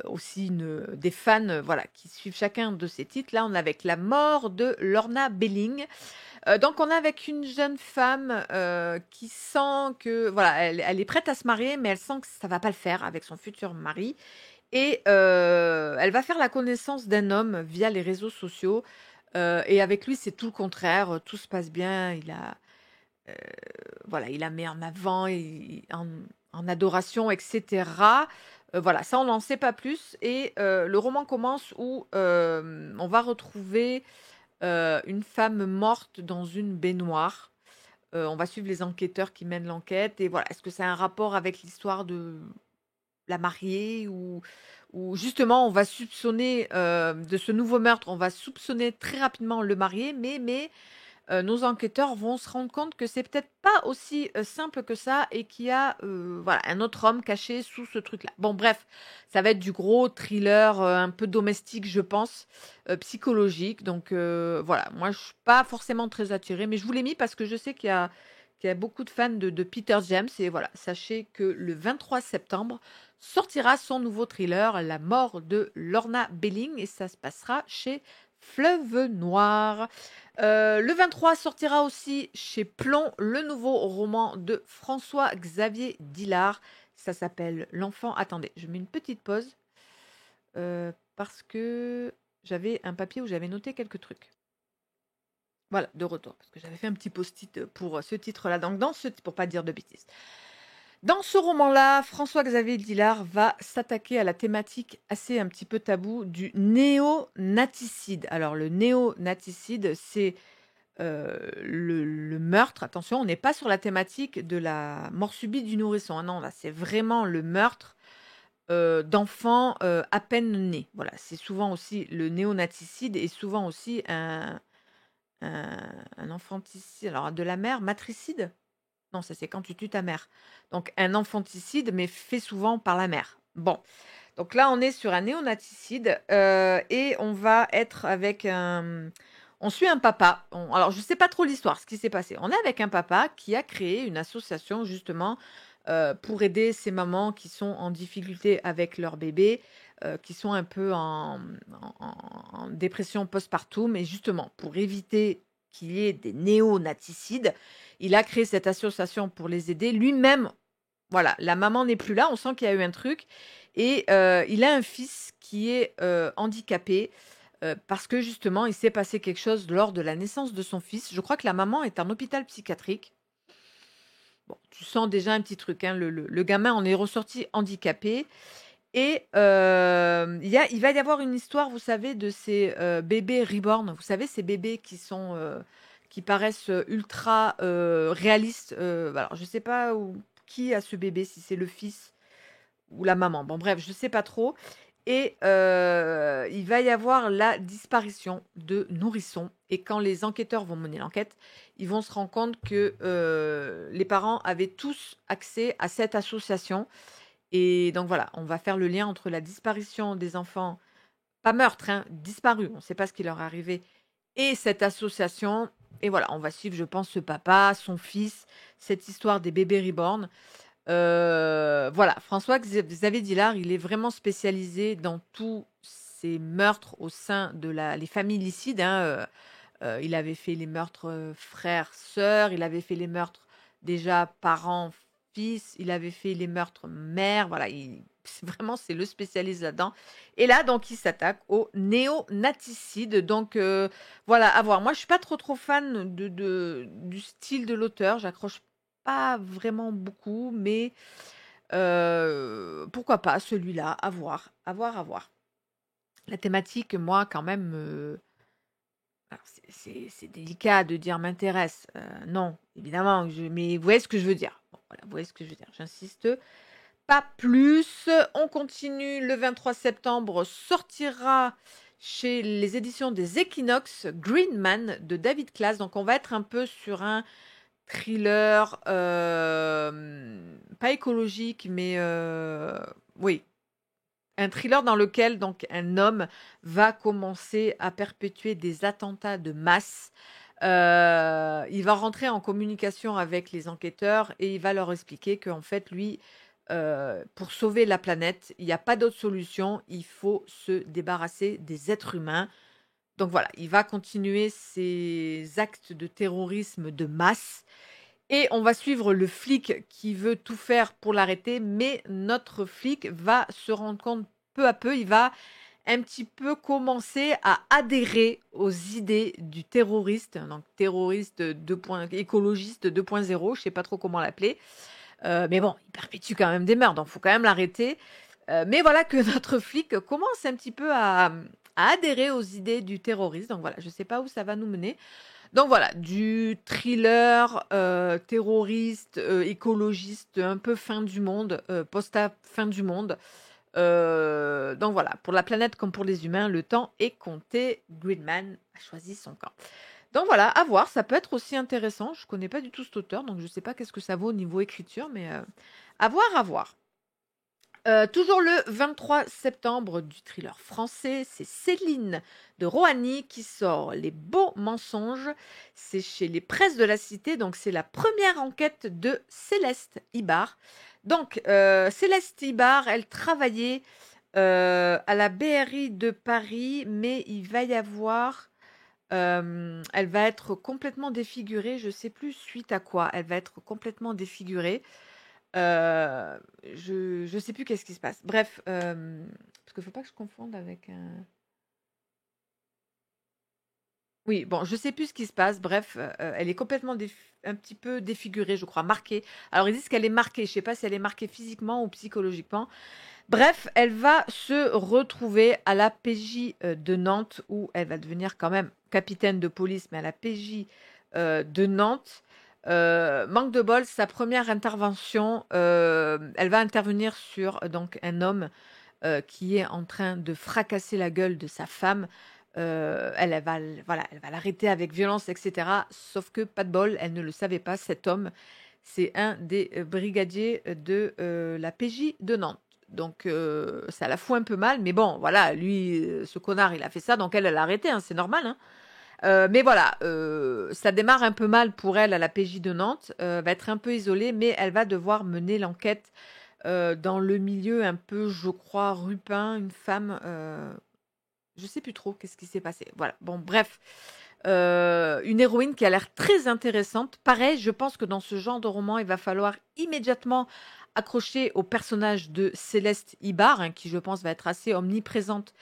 aussi des fans voilà, qui suivent chacun de ses titres. Là, on est avec La mort de Lorna Belling. Donc, on est avec une jeune femme qui sent que voilà, elle est prête à se marier, mais elle sent que ça va pas le faire avec son futur mari. Et elle va faire la connaissance d'un homme via les réseaux sociaux. Et avec lui, c'est tout le contraire. Tout se passe bien. Euh, voilà, il la met en avant, en adoration, etc. Voilà, ça, on n'en sait pas plus. Et le roman commence où on va retrouver une femme morte dans une baignoire. On va suivre les enquêteurs qui mènent l'enquête. Et voilà, est-ce que ça a un rapport avec l'histoire de la mariée ou justement on va soupçonner de ce nouveau meurtre, on va soupçonner très rapidement le marié, mais nos enquêteurs vont se rendre compte que c'est peut-être pas aussi simple que ça et qu'il y a voilà, un autre homme caché sous ce truc-là. Bon, bref, ça va être du gros thriller un peu domestique, je pense, psychologique. Donc voilà, moi je suis pas forcément très attirée, mais je vous l'ai mis parce que je sais qu'il y a beaucoup de fans de Peter James. Et voilà, sachez que le 23 septembre sortira son nouveau thriller, La mort de Lorna Belling, et ça se passera chez Fleuve Noir. Le 23 sortira aussi chez Plomb le nouveau roman de François-Xavier Dillard. Ça s'appelle L'enfant. Attendez, je mets une petite pause parce que j'avais un papier où j'avais noté quelques trucs. Voilà, de retour, parce que j'avais fait un petit post-it pour ce titre-là. Donc, pour pas dire de bêtises. Dans ce roman-là, François-Xavier Dillard va s'attaquer à la thématique assez un petit peu taboue du néonaticide. Alors, le néonaticide, c'est le meurtre. Attention, on n'est pas sur la thématique de la mort subite du nourrisson. Ah non, là, c'est vraiment le meurtre d'enfants à peine nés. Voilà, c'est souvent aussi le néonaticide et souvent aussi un infanticide. Alors, de la mère, matricide? Non, ça c'est quand tu tues ta mère. Donc un infanticide, mais fait souvent par la mère. Bon, donc là on est sur un néonaticide et on va être avec un... On suit un papa. Alors je sais pas trop l'histoire, ce qui s'est passé. On est avec un papa qui a créé une association justement pour aider ces mamans qui sont en difficulté avec leur bébé, qui sont un peu en dépression postpartum, et justement pour éviter qu'il y ait des néonaticides, il a créé cette association pour les aider. Lui-même, voilà, la maman n'est plus là, on sent qu'il y a eu un truc. Et il a un fils qui est handicapé parce que justement, il s'est passé quelque chose lors de la naissance de son fils. Je crois que la maman est en hôpital psychiatrique. Bon, tu sens déjà un petit truc, hein, le gamin en est ressorti handicapé. Et il va y avoir une histoire, vous savez, de ces bébés reborn. Vous savez, ces bébés qui paraissent ultra réalistes. Alors, je ne sais pas qui a ce bébé, si c'est le fils ou la maman. Bon, bref, je ne sais pas trop. Et il va y avoir la disparition de nourrissons. Et quand les enquêteurs vont mener l'enquête, ils vont se rendre compte que les parents avaient tous accès à cette association. Et donc voilà, on va faire le lien entre la disparition des enfants, pas meurtre, hein, disparus, on ne sait pas ce qui leur est arrivé, et cette association. Et voilà, on va suivre, je pense, ce papa, son fils, cette histoire des bébés reborn. Voilà, François-Xavier Dillard, il est vraiment spécialisé dans tous ces meurtres au sein de les familles licides, hein. Il avait fait les meurtres frères, sœurs, il avait fait les meurtres déjà parents, fils, il avait fait les meurtres mères, voilà, c'est le spécialiste là-dedans. Et là, donc, il s'attaque aux néonaticides. Donc, voilà, à voir. Moi, je suis pas trop fan du style de l'auteur. J'accroche pas vraiment beaucoup, mais pourquoi pas celui-là, à voir, à voir, à voir. La thématique, moi, quand même, alors c'est délicat de dire m'intéresse. Non, évidemment, mais vous voyez ce que je veux dire. Bon, voilà, vous voyez ce que je veux dire. J'insiste pas plus. On continue. Le 23 septembre sortira chez les éditions des Equinox Green Man de David Class. Donc, on va être un peu sur un thriller, pas écologique, mais oui, un thriller dans lequel donc un homme va commencer à perpétuer des attentats de masse. Il va rentrer en communication avec les enquêteurs et il va leur expliquer qu'en fait, lui, pour sauver la planète, il n'y a pas d'autre solution. Il faut se débarrasser des êtres humains. Donc voilà, il va continuer ses actes de terrorisme de masse. Et on va suivre le flic qui veut tout faire pour l'arrêter, mais notre flic va se rendre compte peu à peu, il va un petit peu commencer à adhérer aux idées du terroriste, donc terroriste écologiste 2.0, je sais pas trop comment l'appeler. Mais bon, il perpétue quand même des meurtres, donc il faut quand même l'arrêter. Mais voilà que notre flic commence un petit peu à adhérer aux idées du terroriste. Donc voilà, je sais pas où ça va nous mener. Donc voilà, du thriller terroriste, écologiste, un peu fin du monde, post-ap fin du monde. Donc voilà, pour la planète comme pour les humains, le temps est compté. Gridman a choisi son camp. Donc voilà, à voir, ça peut être aussi intéressant. Je connais pas du tout cet auteur, donc je sais pas qu'est-ce que ça vaut au niveau écriture, mais à voir, à voir. Toujours le 23 septembre du thriller français, c'est Céline de Rohani qui sort Les Beaux Mensonges. C'est chez les Presses de la Cité, donc c'est la première enquête de Céleste Ibar. Donc, Céleste Ibar, elle travaillait à la BRI de Paris, mais il va y avoir... elle va être complètement défigurée, je sais plus suite à quoi. Elle va être complètement défigurée. Je sais plus qu'est-ce qui se passe. Bref, parce qu'il faut pas que je confonde avec un... Oui, bon, je sais plus ce qui se passe. Bref, elle est complètement un petit peu défigurée, je crois, marquée. Alors, ils disent qu'elle est marquée. Je sais pas si elle est marquée physiquement ou psychologiquement. Bref, elle va se retrouver à la PJ de Nantes, où elle va devenir quand même capitaine de police, mais à la PJ de Nantes. Manque de bol, sa première intervention, elle va intervenir sur donc un homme qui est en train de fracasser la gueule de sa femme. Elle va, voilà, elle va l'arrêter avec violence, etc. Sauf que pas de bol, elle ne le savait pas. Cet homme, c'est un des brigadiers de la PJ de Nantes. Donc ça la fout un peu mal, mais bon, voilà, lui, ce connard, il a fait ça, donc elle l'a arrêté, hein, c'est normal, hein. Mais voilà, ça démarre un peu mal pour elle à la PJ de Nantes, va être un peu isolée, mais elle va devoir mener l'enquête dans le milieu un peu, je crois, Rupin, une femme, je sais plus trop qu'est-ce qui s'est passé. Voilà, bon, bref, une héroïne qui a l'air très intéressante. Pareil, je pense que dans ce genre de roman, il va falloir immédiatement accrocher au personnage de Céleste Ibar, hein, qui je pense va être assez omniprésente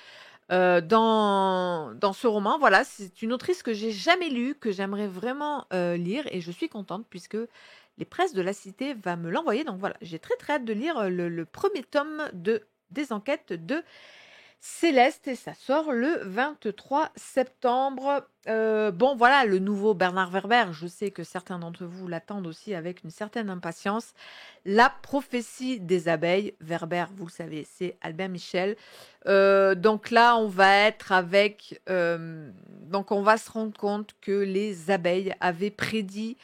dans ce roman. Voilà, c'est une autrice que j'ai jamais lue, que j'aimerais vraiment lire, et je suis contente puisque les Presses de la Cité va me l'envoyer. Donc voilà, j'ai très hâte de lire le premier tome des enquêtes de Céleste, et ça sort le 23 septembre. Bon, voilà, le nouveau Bernard Werber. Je sais que certains d'entre vous l'attendent aussi avec une certaine impatience. La prophétie des abeilles. Werber, vous le savez, c'est Albert Michel. Donc là, on va être avec... donc on va se rendre compte que les abeilles avaient prédit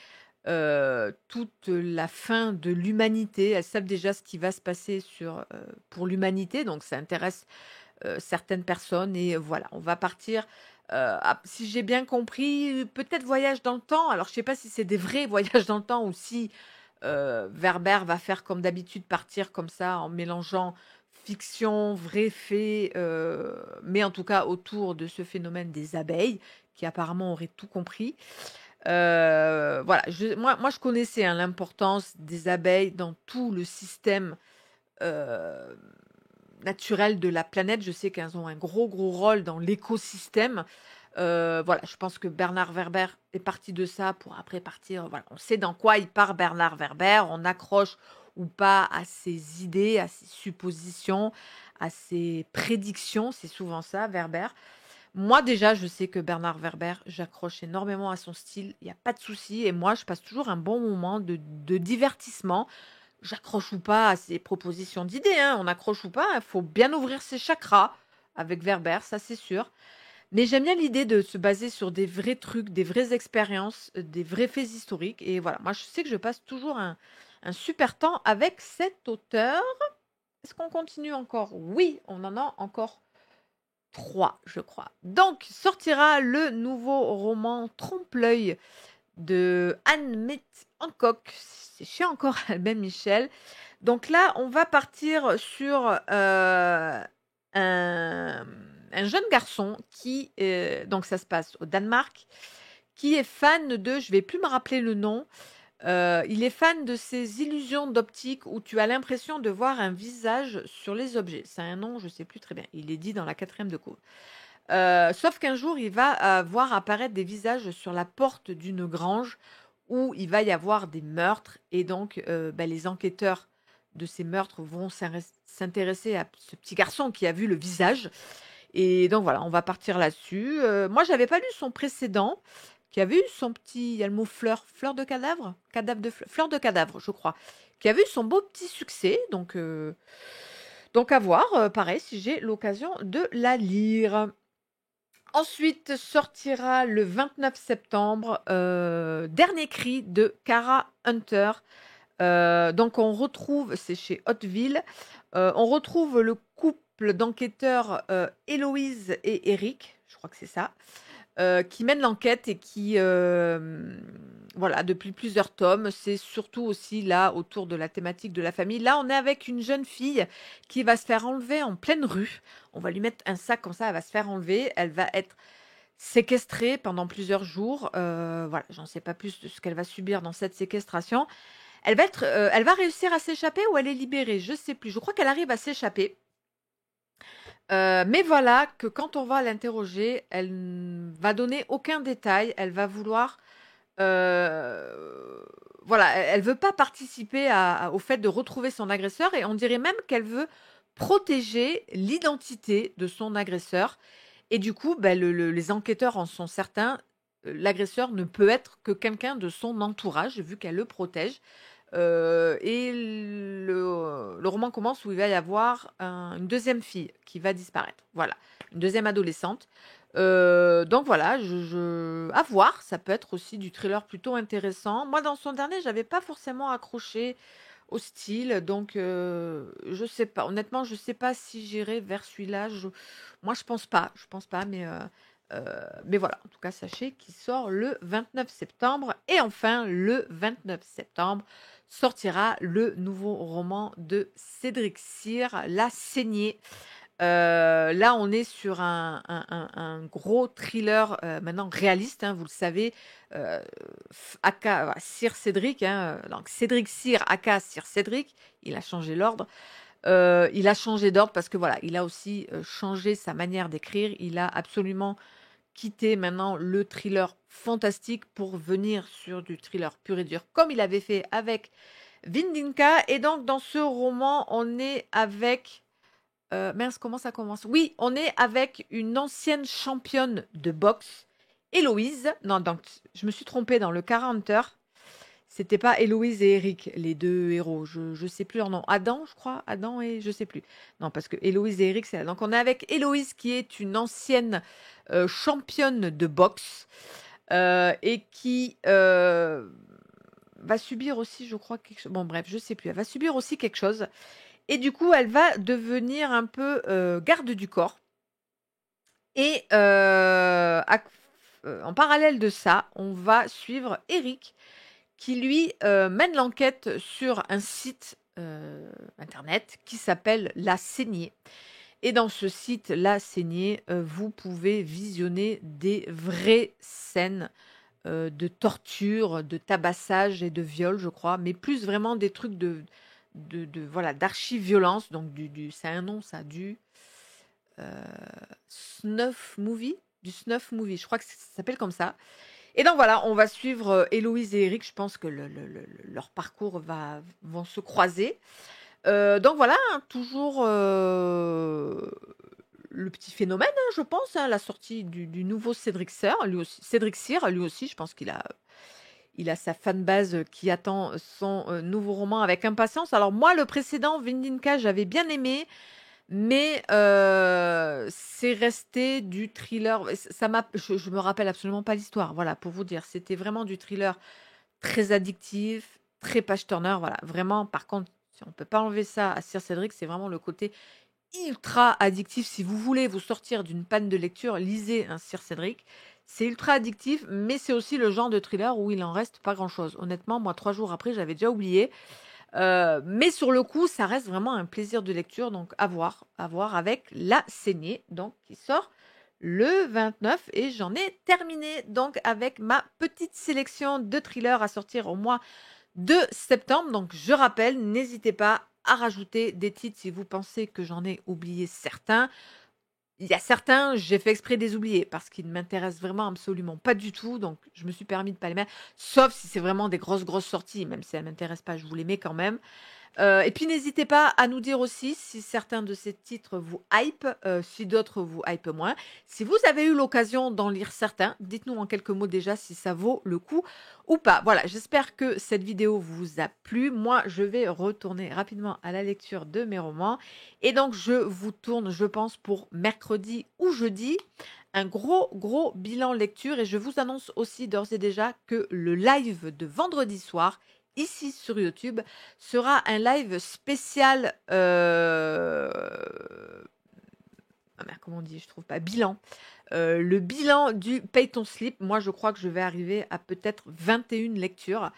toute la fin de l'humanité. Elles savent déjà ce qui va se passer pour l'humanité, donc ça intéresse certaines personnes. Et voilà, on va partir, si j'ai bien compris, peut-être voyage dans le temps. Alors, je sais pas si c'est des vrais voyages dans le temps ou si Werber va faire comme d'habitude, partir comme ça en mélangeant fiction, vrais faits, mais en tout cas autour de ce phénomène des abeilles, qui apparemment aurait tout compris. Voilà, moi je connaissais, hein, l'importance des abeilles dans tout le système, euh, animal, naturelles de la planète. Je sais qu'elles ont un gros, gros rôle dans l'écosystème. Voilà, je pense que Bernard Werber est parti de ça pour après partir. Voilà, on sait dans quoi il part Bernard Werber. On accroche ou pas à ses idées, à ses suppositions, à ses prédictions. C'est souvent ça, Werber. Moi, déjà, je sais que Bernard Werber, j'accroche énormément à son style. Il n'y a pas de souci. Et moi, je passe toujours un bon moment de divertissement. J'accroche ou pas à ses propositions d'idées, hein. On accroche ou pas, il faut bien ouvrir ses chakras avec Werber, ça c'est sûr. Mais j'aime bien l'idée de se baser sur des vrais trucs, des vraies expériences, des vrais faits historiques. Et voilà, moi je sais que je passe toujours un super temps avec cet auteur. Est-ce qu'on continue encore? Oui, on en a encore 3, je crois. Donc, sortira le nouveau roman Trompe-l'œil de Anne Hancock. C'est chez encore Albin Michel. Donc là, on va partir sur un jeune garçon qui, donc ça se passe au Danemark, qui est fan de, je vais plus me rappeler le nom, il est fan de ces illusions d'optique où tu as l'impression de voir un visage sur les objets. C'est un nom, je sais plus très bien. Il est dit dans la 4e de couve. Sauf qu'un jour, il va voir apparaître des visages sur la porte d'une grange où il va y avoir des meurtres. Et donc, les enquêteurs de ces meurtres vont s'intéresser à ce petit garçon qui a vu le visage. Et donc voilà, on va partir là-dessus. Moi, j'avais pas lu son précédent, qui avait eu son petit, il y a le mot fleur, fleur de cadavre, fleur de cadavre, je crois, qui avait eu son beau petit succès. Donc à voir, pareil, si j'ai l'occasion de la lire. Ensuite sortira le 29 septembre, Dernier cri de Cara Hunter. Donc on retrouve, c'est chez Hauteville, on retrouve le couple d'enquêteurs Héloïse et Eric, je crois que c'est ça, qui mènent l'enquête et qui, voilà, depuis plusieurs tomes, c'est surtout aussi là autour de la thématique de la famille. Là, on est avec une jeune fille qui va se faire enlever en pleine rue. On va lui mettre un sac comme ça, elle va se faire enlever, elle va être séquestrée pendant plusieurs jours. Voilà, j'en sais pas plus de ce qu'elle va subir dans cette séquestration. Elle va réussir à s'échapper ou elle est libérée, je sais plus. Je crois qu'elle arrive à s'échapper. Mais voilà que quand on va l'interroger, elle ne va donner aucun détail. Elle va vouloir, voilà, elle veut pas participer au fait de retrouver son agresseur et on dirait même qu'elle veut protéger l'identité de son agresseur. Et du coup, les enquêteurs en sont certains, l'agresseur ne peut être que quelqu'un de son entourage vu qu'elle le protège. Et le roman commence où il va y avoir une deuxième fille qui va disparaître. Voilà, une deuxième adolescente. Donc voilà, à voir. Ça peut être aussi du thriller plutôt intéressant. Moi, dans son dernier, j'avais pas forcément accroché au style, donc je sais pas. Honnêtement, je sais pas si j'irai vers celui-là. Moi, je pense pas. Je pense pas, mais voilà. En tout cas, sachez qu'il sort le 29 septembre. Et enfin, le 29 septembre sortira le nouveau roman de Cédric Cyr, La Saignée. Là, on est sur un gros thriller maintenant réaliste, hein, vous le savez, aka Cyr Cédric, hein, donc Cédric Cyr, aka Cyr Cédric, il a changé l'ordre. Il a changé d'ordre parce que voilà, il a aussi changé sa manière d'écrire. Il a absolument quitté maintenant le thriller fantastique pour venir sur du thriller pur et dur, comme il avait fait avec Vindinka. Et donc, dans ce roman, on est avec... mince, comment ça commence? Oui, on est avec une ancienne championne de boxe, Héloïse. Non, donc, je me suis trompée dans le 40 heures. C'était pas Héloïse et Eric, les deux héros. Je sais plus leur nom. Adam, je crois. Adam et je sais plus. Non, parce que Héloïse et Eric, c'est là. Donc, on est avec Héloïse qui est une ancienne championne de boxe et qui va subir aussi, je crois, quelque chose. Bon, bref, je sais plus. Elle va subir aussi quelque chose. Et du coup, elle va devenir un peu garde du corps. Et en parallèle de ça, on va suivre Eric qui, lui, mène l'enquête sur un site internet qui s'appelle La Saignée. Et dans ce site, La Saignée, vous pouvez visionner des vraies scènes de torture, de tabassage et de viol, je crois, mais plus vraiment des trucs voilà, d'archi-violence. Donc, c'est un nom, ça, du Snuff Movie. Du Snuff Movie, je crois que ça s'appelle comme ça. Et donc voilà, on va suivre Héloïse et Eric. Je pense que leur parcours vont se croiser. Donc voilà, hein, toujours le petit phénomène, hein, je pense, hein, la sortie du nouveau Cédric Cyr, lui aussi, je pense qu'il a sa fanbase qui attend son nouveau roman avec impatience. Alors moi, le précédent, Vindinka, j'avais bien aimé, mais c'est resté du thriller. Je me rappelle absolument pas l'histoire, voilà, pour vous dire. C'était vraiment du thriller très addictif, très page-turner, voilà. Vraiment, par contre, si on peut pas enlever ça à Sir Cédric, c'est vraiment le côté ultra addictif. Si vous voulez vous sortir d'une panne de lecture, lisez un Sir Cédric. C'est ultra addictif, mais c'est aussi le genre de thriller où il en reste pas grand-chose. Honnêtement, moi, 3 jours après, j'avais déjà oublié. Mais sur le coup, ça reste vraiment un plaisir de lecture. Donc, à voir avec La Saignée, donc, qui sort le 29. Et j'en ai terminé donc avec ma petite sélection de thrillers à sortir au mois de septembre. Donc, je rappelle, n'hésitez pas à rajouter des titres si vous pensez que j'en ai oublié certains. Il y a certains, j'ai fait exprès de les oublier parce qu'ils ne m'intéressent vraiment absolument pas du tout. Donc, je me suis permis de ne pas les mettre. Sauf si c'est vraiment des grosses sorties. Même si elles ne m'intéressent pas, je vous les mets quand même. Et puis, n'hésitez pas à nous dire aussi si certains de ces titres vous hype, si d'autres vous hype moins. Si vous avez eu l'occasion d'en lire certains, dites-nous en quelques mots déjà si ça vaut le coup ou pas. Voilà, j'espère que cette vidéo vous a plu. Moi, je vais retourner rapidement à la lecture de mes romans. Et donc, je vous tourne, je pense, pour mercredi ou jeudi, un gros bilan lecture. Et je vous annonce aussi d'ores et déjà que le live de vendredi soir, ici sur YouTube, sera un live spécial. Ah merde, comment on dit? Je trouve pas. Bilan. Le bilan du Pay Ton Slip. Moi, je crois que je vais arriver à peut-être 21 lectures.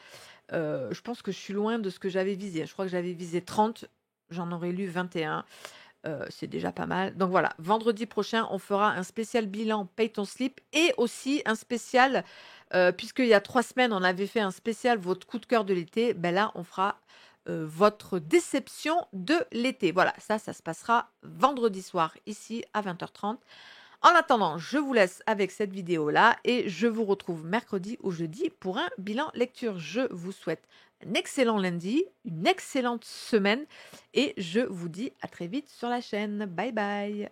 Je pense que je suis loin de ce que j'avais visé. Je crois que j'avais visé 30. J'en aurais lu 21. C'est déjà pas mal. Donc voilà, vendredi prochain, on fera un spécial bilan Pay Ton Slip et aussi un spécial, puisqu'il y a 3 semaines, on avait fait un spécial votre coup de cœur de l'été. Ben là, on fera votre déception de l'été. Voilà, ça se passera vendredi soir, ici à 20h30. En attendant, je vous laisse avec cette vidéo-là et je vous retrouve mercredi ou jeudi pour un bilan lecture. Je vous souhaite un excellent lundi, une excellente semaine et je vous dis à très vite sur la chaîne. Bye bye!